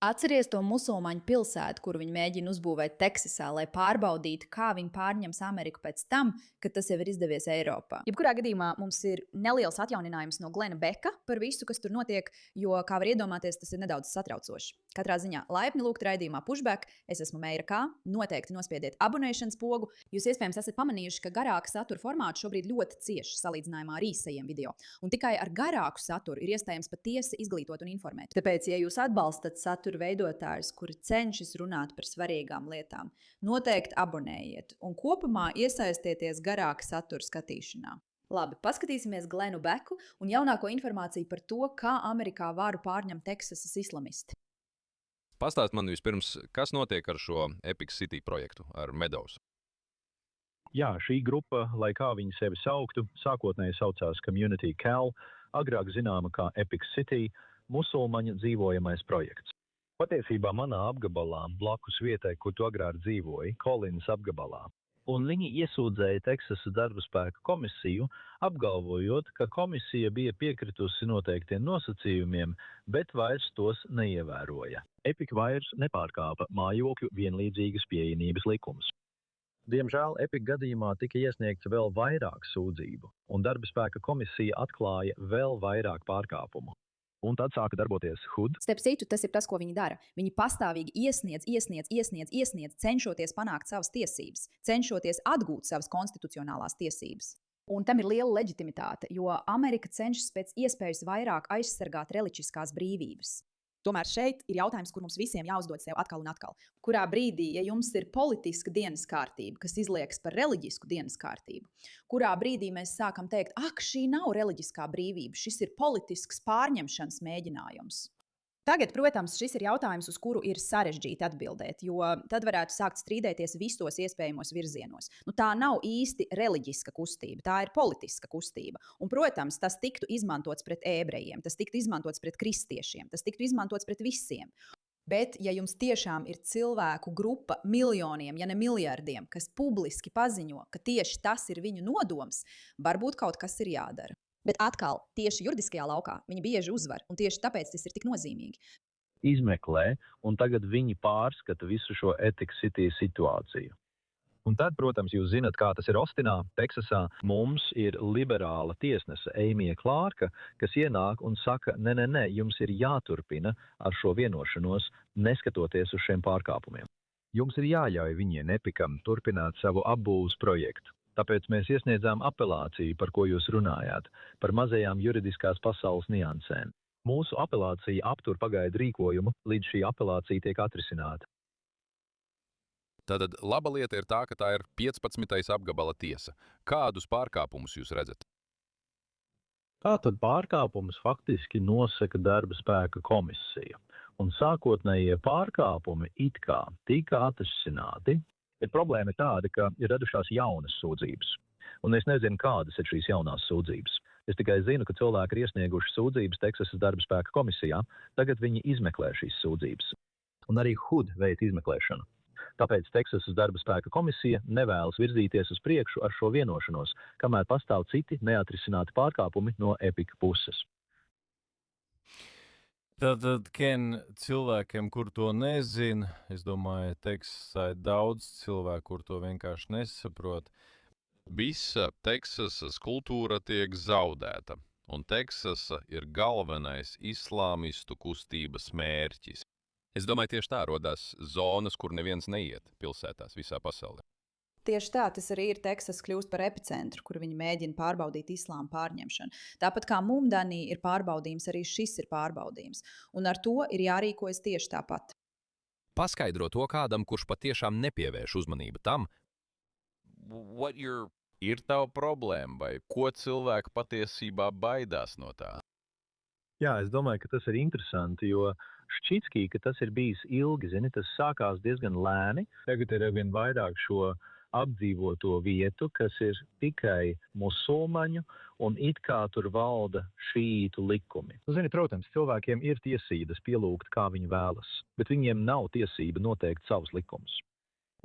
Atceries to musulmaņu pilsētu, kuru viņi mēģina uzbūvēt Teksasā, lai pārbaudītu, kā viņi pārņems Ameriku pēc tam, kad tas jau ir izdevies Eiropā. Jebkurā gadījumā mums ir neliels atjauninājums no Glena Beka par visu, kas tur notiek, jo, kā var iedomāties, tas ir nedaudz satraucoši. Katrā ziņā laipni lūgt raidījumā Pushback. Es esmu Meira K. Noteikti nospiediet abonēšanas pogu. Jūs iespējams esat pamanījuši, ka garāka satura formāts šobrīd ļoti cieši salīdzinājumā ar īsajiem video. Un tikai ar garāku saturu ir iespējams patiesi izglītot un informēt. Tāpēc, ja jūs atbalstat satura veidotājus, kuri cenšas runāt par svarīgām lietām, noteikti abonējiet un kopumā iesaistieties garāka satura skatīšanā. Labi, paskatīsimies Glenu Beku un jaunāko informāciju par to, kā Amerikā varu pārņem Teksasas islamisti. Pastāst man vispirms, kas notiek ar šo Epic City projektu, ar Meadows? Jā, šī grupa, lai kā viņi sevi sauktu, sākotnēji saucās Community Cal, agrāk zināma kā Epic City, musulmaņu dzīvojamais projekts. Patiesībā manā apgabalā, blakus vietai, kur tu agrāk dzīvoji, Kolinas apgabalā. Un viņi iesūdzēja Teksasas darba spēka komisiju, apgalvojot, ka komisija bija piekritusi noteiktiem nosacījumiem, bet vairs tos neievēroja. Epic vairs nepārkāpa mājokļu vienlīdzīgas pieejamības likumus. Diemžēl Epic gadījumā tika iesniegts vēl vairāk sūdzību, un darba spēka komisija atklāja vēl vairāk pārkāpumu. Un tad sāka darboties HUD. Starp citu, tas ir tas, ko viņi dara. Viņi pastāvīgi iesniedz, cenšoties panākt savas tiesības, cenšoties atgūt savas konstitucionālās tiesības. Un tam ir liela leģitimitāte, jo Amerika cenšas pēc iespējas vairāk aizsargāt reliģiskās brīvības. Tomēr šeit ir jautājums, kur mums visiem jāuzdod sev atkal un atkal. Kurā brīdī, ja jums ir politiska dienas kārtība, kas izliekas par reliģisku dienas kārtību, kurā brīdī mēs sākam teikt, ak, šī nav reliģiskā brīvība, šis ir politisks pārņemšanas mēģinājums. Tagad, protams, šis ir jautājums, uz kuru ir sarežģīti atbildēt, jo tad varētu sākt strīdēties visos iespējamos virzienos. Tā nav īsti reliģiska kustība, tā ir politiska kustība. Un, protams, tas tiktu izmantots pret ebrejiem, tas tiktu izmantots pret kristiešiem, tas tiktu izmantots pret visiem. Bet, ja jums tiešām ir cilvēku grupa miljoniem, ja ne miljardiem, kas publiski paziņo, ka tieši tas ir viņu nodoms, varbūt kaut kas ir jādara. Bet atkal, tieši juridiskajā laukā viņi bieži uzvar, un tieši tāpēc tas ir tik nozīmīgi. Izmeklē, un tagad viņi pārskata visu šo Epic City situāciju. Un tad, protams, jūs zinat, kā tas ir Ostinā, Teksasā. Mums ir liberāla tiesnese Eimija Klārka, kas ienāk un saka, nē, jums ir jāturpina ar šo vienošanos, neskatoties uz šiem pārkāpumiem. Jums ir jāļauj viņiem Epicam turpināt savu apbūves projektu. Tāpēc mēs iesniedzām apelāciju, par ko jūs runājāt, par mazajām juridiskās pasaules niansēm. Mūsu apelācija aptur pagaidu rīkojumu, līdz šī apelācija tiek atrisināta. Tātad laba lieta ir tā, ka tā ir 15. apgabala tiesa. Kādus pārkāpumus jūs redzat? Tātad pārkāpumus faktiski nosaka darba spēka komisija. Un sākotnējie pārkāpumi it kā tika atrisināti. Bet problēma ir tāda, ka ir radušās jaunas sūdzības. Un es nezinu, kādas ir šīs jaunās sūdzības. Es tikai zinu, ka cilvēki ir iesnieguši sūdzības Teksasas darba spēka komisijā. Tagad viņi izmeklē šīs sūdzības. Un arī HUD veic izmeklēšanu. Tāpēc Teksasas darba spēka komisija nevēlas virzīties uz priekšu ar šo vienošanos, kamēr pastāv citi neatrisināti pārkāpumi no Epic puses. Tātad, Ken, cilvēkiem, kur to nezina, es domāju, Teksasā ir daudz cilvēku, kur to vienkārši nesaprot. Visa Teksasas kultūra tiek zaudēta, un Teksasa ir galvenais islāmistu kustības mērķis. Es domāju, tieši tā rodās zonas, kur neviens neiet pilsētās visā pasaulē. Tieši tā, tas arī ir Teksas kļūst par epicentru, kur viņi mēģina pārbaudīt islāma pārņemšanu. Tāpat kā Mumdanī ir pārbaudījums, arī šis ir pārbaudījums. Un ar to ir jārīkojas tieši tāpat. Paskaidro to kādam, kurš patiešām nepievērš uzmanību tam, ir tava problēma vai ko cilvēki patiesībā baidās no tā. Jā, es domāju, ka tas ir interesanti, jo šķitskī, ka tas ir bijis ilgi, tas sākās diezgan lēni. Tagad ir vien vairāk šo apdzīvoto vietu, kas ir tikai musulmaņu, un it kā tur valda šītu likumi. Protams, cilvēkiem ir tiesības pielūgt, kā viņi vēlas, bet viņiem nav tiesība noteikt savus likumus.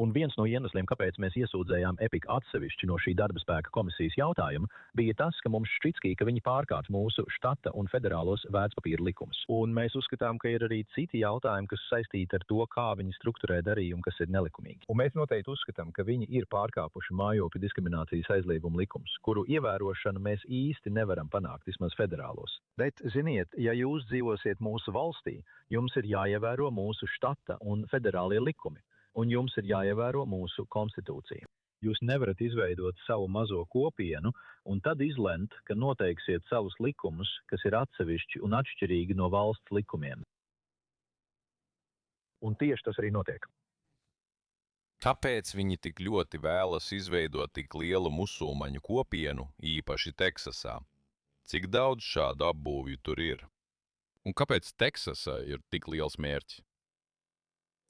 Un viens no iemesliem, kāpēc mēs iesūdzējām EPIK atsevišķi no šī darba spēka komisijas jautājuma, bija tas, ka mums šķitskīja, ka viņi pārkāpj mūsu štata un federālos vērtspapīra likumus. Un mēs uzskatām, ka ir arī citi jautājumi, kas saistīti ar to, kā viņi strukturē darījumu, kas ir nelikumīgi. Un mēs noteikti uzskatām, ka viņi ir pārkāpuši mājokļu diskriminācijas aizliegumu likumus, kuru ievērošanu mēs īsti nevaram panākt, vismaz federālos. Bet, ziniet, ja jūs dzīvosiet mūsu valstī, jums ir jāievēro mūsu štata un federālie likumi. Un jums ir jāievēro mūsu konstitūcija. Jūs nevarat izveidot savu mazo kopienu un tad izlemt, ka noteiksiet savus likumus, kas ir atsevišķi un atšķirīgi no valsts likumiem. Un tieši tas arī notiek. Kāpēc viņi tik ļoti vēlas izveidot tik lielu musulmaņu kopienu, īpaši Teksasā? Cik daudz šādu apbūvju tur ir? Un kāpēc Teksasa ir tik liels mērķis?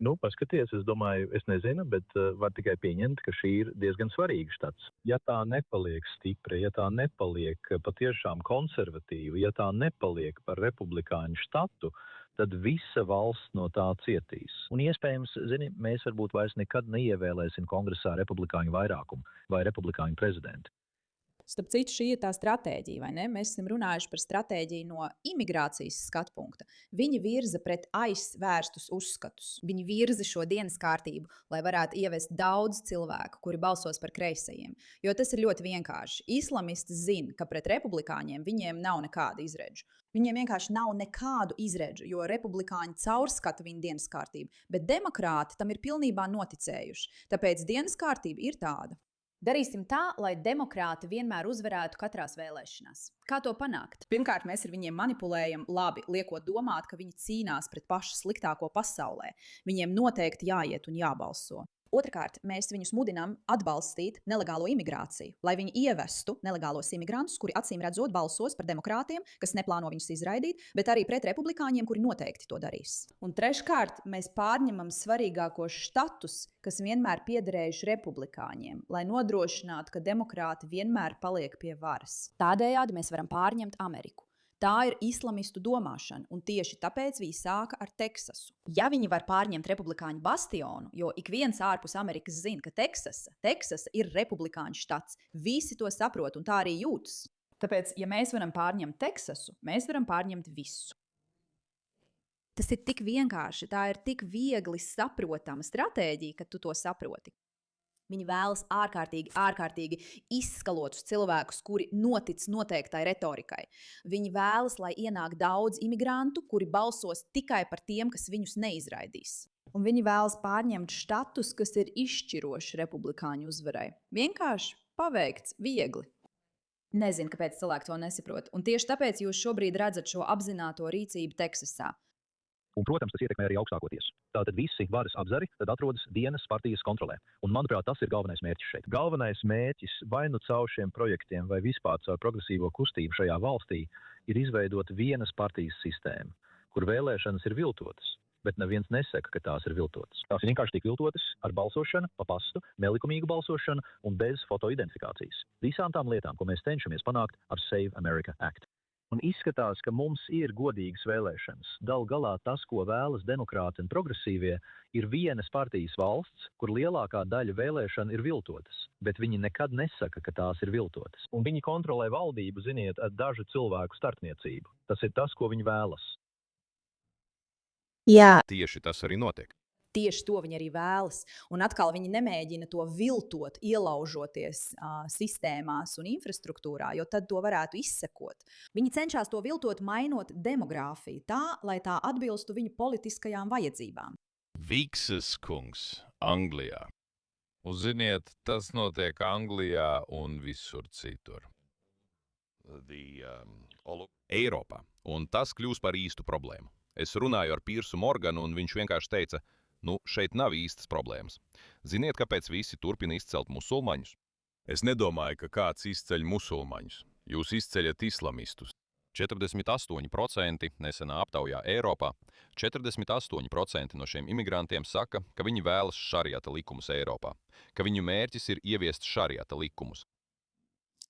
Paskaties, es domāju, es nezinu, bet var tikai pieņemt, ka šī ir diezgan svarīga štats. Ja tā nepaliek stipra, ja tā nepaliek patiešām konservatīva, ja tā nepaliek par republikāņu štatu, tad visa valsts no tā cietīs. Un iespējams, mēs varbūt vairs nekad neievēlēsim kongresā republikāņu vairākumu vai republikāņu prezidentu. Starp citu, šī ir tā stratēģija, vai ne? Mēs esam runājuši par stratēģiju no imigrācijas skatu punkta. Viņi virza pret aizvērstus uzskatus. Viņi virza šo dienas kārtību, lai varētu ievest daudz cilvēku, kuri balsos par kreisajiem. Jo tas ir ļoti vienkārši. Islamisti zina, ka pret republikāņiem viņiem nav nekāda izredžu. Viņiem vienkārši nav nekādu izredžu, jo republikāņi caurskata viņu dienas kārtību, bet demokrāti tam ir pilnībā noticējuši. Tāpēc dienas kārtība ir tāda. Darīsim tā, lai demokrāti vienmēr uzvarētu katrās vēlēšanās. Kā to panākt? Pirmkārt, mēs ar viņiem manipulējam labi, liekot domāt, ka viņi cīnās pret pašu sliktāko pasaulē. Viņiem noteikti jāiet un jābalso. Otrakārt, mēs viņus mudinām atbalstīt nelegālo imigrāciju, lai viņi ievestu nelegālos imigrantus, kuri acīm redzot balsos par demokrātiem, kas neplāno viņus izraidīt, bet arī pret republikāņiem, kuri noteikti to darīs. Un treškārt, mēs pārņemam svarīgākos štatus, kas vienmēr piederējuši republikāņiem, lai nodrošinātu, ka demokrāti vienmēr paliek pie varas. Tādējādi mēs varam pārņemt Ameriku. Tā ir islamistu domāšana, un tieši tāpēc viņi sāka ar Teksasu. Ja viņi var pārņemt republikāņu bastionu, jo ik viens ārpus Amerikas zina, ka Teksasa ir republikāņu štats, visi to saprot un tā arī jūtas. Tāpēc, ja mēs varam pārņemt Teksasu, mēs varam pārņemt visu. Tas ir tik vienkārši, tā ir tik viegli saprotama stratēģija, ka tu to saproti. Viņi vēlas ārkārtīgi izskalotus cilvēkus, kuri notic noteiktai retorikai. Viņi vēlas, lai ienāk daudz imigrantu, kuri balsos tikai par tiem, kas viņus neizraidīs. Un viņi vēlas pārņemt štatus, kas ir izšķiroši republikāņu uzvarai. Vienkārši paveikts, viegli. Nezinu, kāpēc cilvēki to nesaprot. Un tieši tāpēc jūs šobrīd redzat šo apzināto rīcību Teksasā. Un, protams, tas ietekmē arī augstāko tiesu. Tātad visi varas apzari tad atrodas dienas partijas kontrolē. Un, manuprāt, tas ir galvenais mērķis šeit. Galvenais mērķis vai nu caur šiem projektiem, vai vispār caur progresīvo kustību šajā valstī ir izveidot vienas partijas sistēmu, kur vēlēšanas ir viltotas, bet neviens nesaka, ka tās ir viltotas. Tās vienkārši tiek viltotas ar balsošanu, pa pastu, nelikumīgu balsošanu un bez fotoidentifikācijas. Visām tām lietām, ko mēs cenšamies panākt ar Save America Act. Un izskatās, ka mums ir godīgas vēlēšanas. Gal galā tas, ko vēlas demokrāti un progresīvie, ir vienas partijas valsts, kur lielākā daļa vēlēšana ir viltotas, bet viņi nekad nesaka, ka tās ir viltotas. Un viņi kontrolē valdību, ziniet, ar dažu cilvēku starpniecību. Tas ir tas, ko viņi vēlas. Jā, Tieši tas arī notiek. Tieši to viņi arī vēlas. Un atkal viņi nemēģina to viltot, ielaužoties sistēmās un infrastruktūrā, jo tad to varētu izsekot. Viņi cenšas to viltot, mainot demogrāfiju tā, lai tā atbilstu viņu politiskajām vajadzībām. Vikses kungs Anglijā. Uzziniet, tas notiek Anglijā un visur citur. Eiropā. Un tas kļūs par īstu problēmu. Es runāju ar Piersu Morganu, un viņš vienkārši teica, šeit nav īstas problēmas. Ziniet, kāpēc visi turpina izcelt musulmaņus? Es nedomāju, ka kāds izceļ musulmaņus. Jūs izceļat islamistus. 48% nesenā aptaujā Eiropā, 48% no šiem imigrantiem saka, ka viņi vēlas šariata likumus Eiropā, ka viņu mērķis ir ieviest šariata likumus.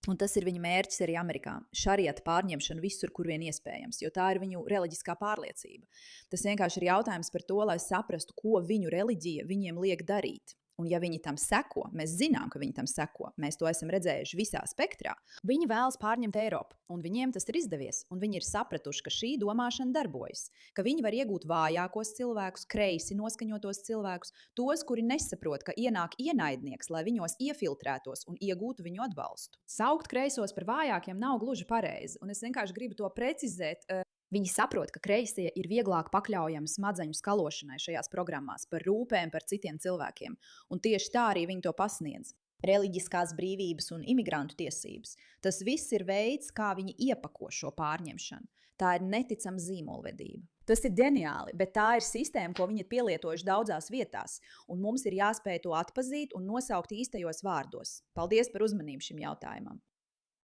Un tas ir viņa mērķis arī Amerikā. Šariata pārņemšana visur, kur vien iespējams, jo tā ir viņu reliģiskā pārliecība. Tas vienkārši ir jautājums par to, lai saprastu, ko viņu reliģija viņiem liek darīt. un ja viņi tam seko, mēs zinām, ka viņi tam seko, mēs to esam redzējuši visā spektrā, viņi vēlas pārņemt Eiropu, un viņiem tas ir izdevies, un viņi ir sapratuši, ka šī domāšana darbojas, ka viņi var iegūt vājākos cilvēkus, kreisi noskaņotos cilvēkus, tos, kuri nesaprot, ka ienāk ienaidnieks, lai viņos iefiltrētos un iegūtu viņu atbalstu. Saukt kreisos par vājākiem nav gluži pareizi, un es vienkārši gribu to precizēt. Viņi saprot, ka kreisie ir vieglāk pakļaujami smadzeņu skalošanai šajās programmās par rūpēm par citiem cilvēkiem, un tieši tā arī viņi to pasniedz. Reliģiskās brīvības un imigrantu tiesības. Tas viss ir veids, kā viņi iepako šo pārņemšanu. Tā ir neticama zīmolvedība. Tas ir ģeniāli, bet tā ir sistēma, ko viņi ir pielietojuši daudzās vietās, un mums ir jāspēj to atpazīt un nosaukt īstajos vārdos. Paldies par uzmanību šim jautājumam!